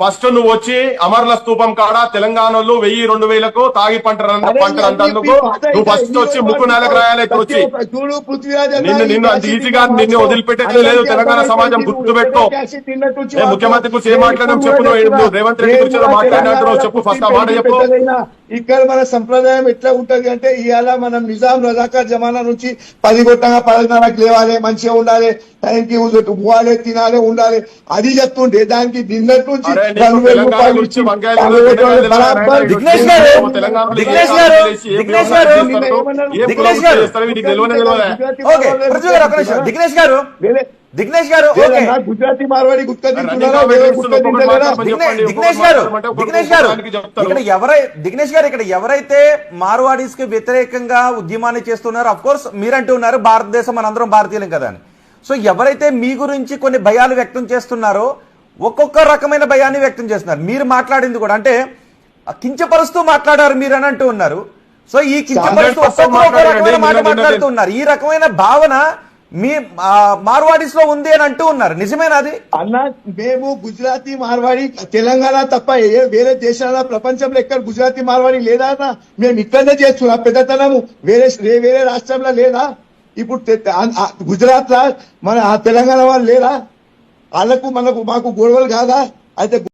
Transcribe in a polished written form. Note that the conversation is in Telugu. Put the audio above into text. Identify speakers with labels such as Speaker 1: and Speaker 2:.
Speaker 1: ఫస్ట్ నువ్వు వచ్చి అమర్ల స్తూపం కాడ తెలంగాణలో 1000-2000 తాగి పంటరందుకు నువ్వు ఫస్ట్ వచ్చి ముక్కు నేలకు రాయాలి. ఇక్కడ వచ్చి నిన్ను అంత ఈజీగా నిన్ను వదిలిపెట్టేది లేదు. తెలంగాణ సమాజం గుర్తు పెట్టుకో. ముఖ్యమంత్రి గురించి ఏం మాట్లాడడం చెప్పు. నువ్వు రేవంత్ రెడ్డి గురించి మాట్లాడినట్టు చెప్పు. ఫస్ట్ ఆ మాట చెప్పు.
Speaker 2: ఇక్కడ మన సంప్రదాయం ఎట్లా ఉంటది అంటే ఇవాళ మనం నిజాం రజాకార్ జమానా నుంచి 10 కొట్టగా 10:30కి లేవాలి, మంచిగా ఉండాలి, టైంకి పోవాలి, తినాలి, ఉండాలి, అది చెప్తుంటే దానికి నిన్నటి నుంచి 2,000 రూపాయలు ఇచ్చి
Speaker 3: దిగ్నేష్ గారు
Speaker 2: గుజరాతీ మార్వాడి గుట్కా
Speaker 3: ఇక్కడ ఎవరైతే మార్వాడీస్ కి వ్యతిరేకంగా ఉద్యమాన్ని చేస్తున్నారో, అఫ్ కోర్స్ మీరంటూ ఉన్నారు భారతదేశం మనందరం భారతీయులం కదా అని. సో ఎవరైతే మీ గురించి కొన్ని భయాలు వ్యక్తం చేస్తున్నారో ఒక్కొక్క రకమైన భయాన్ని వ్యక్తం చేస్తున్నారు. మీరు మాట్లాడింది కూడా అంటే కించపరుస్తూ మాట్లాడారు మీరు అని అంటూ ఉన్నారు. సో ఈ కించపరుస్తూ ఒక్కొక్క రకమైన మాట మాట్లాడుతూ ఉన్నారు. ఈ రకమైన భావన మీ మార్వాడీస్ లో ఉంది అని అంటూ ఉన్నారు. నిజమేనా అది?
Speaker 2: అన్న, మేము గుజరాతీ మార్వాడి తెలంగాణ తప్ప వేరే దేశాల ప్రపంచంలో ఎక్కడ గుజరాతీ మార్వాడి లేదా అన్న? మేము ఇక్కడనే చేస్తున్నాం పెద్దతనము. వేరే రాష్ట్రంలో లేదా? ఇప్పుడు గుజరాత్ మన తెలంగాణ వాళ్ళు లేరా? వాళ్ళకు మాకు గొడవలు కాదా? అయితే